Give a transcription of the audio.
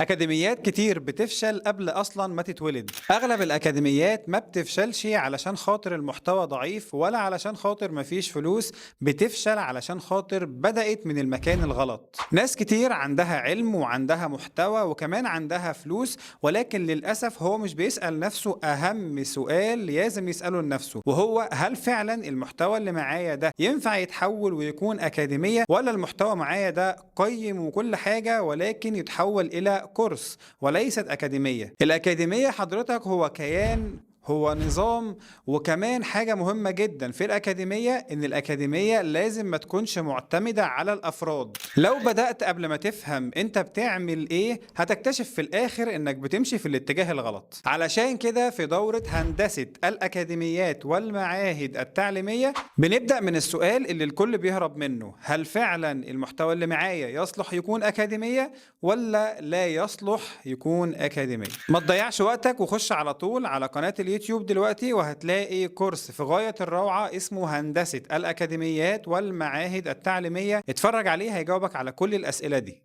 أكاديميات كتير بتفشل قبل أصلا ما تتولد. أغلب الأكاديميات ما بتفشلش علشان خاطر المحتوى ضعيف ولا علشان خاطر مفيش فلوس، بتفشل علشان خاطر بدأت من المكان الغلط. ناس كتير عندها علم وعندها محتوى وكمان عندها فلوس، ولكن للأسف هو مش بيسأل نفسه أهم سؤال لازم يسأله لنفسه، وهو هل فعلا المحتوى اللي معايا ده ينفع يتحول ويكون أكاديمية، ولا المحتوى معايا ده قيم وكل حاجة ولكن يتحول إلى كورس وليست أكاديمية. الأكاديمية حضرتك هو كيان، هو نظام. وكمان حاجة مهمة جدا في الأكاديمية إن الأكاديمية لازم ما تكونش معتمدة على الأفراد. لو بدأت قبل ما تفهم أنت بتعمل إيه هتكتشف في الآخر إنك بتمشي في الاتجاه الغلط. علشان كده في دورة هندسة الأكاديميات والمعاهد التعليمية بنبدأ من السؤال اللي الكل بيهرب منه: هل فعلا المحتوى اللي معايا يصلح يكون أكاديمية ولا لا يصلح يكون أكاديمية؟ ما تضيعش وقتك وخش على طول على قناة اليوتيوب دلوقتي وهتلاقي كورس في غاية الروعة اسمه هندسة الأكاديميات والمعاهد التعليمية. اتفرج عليه هيجاوبك على كل الأسئلة دي.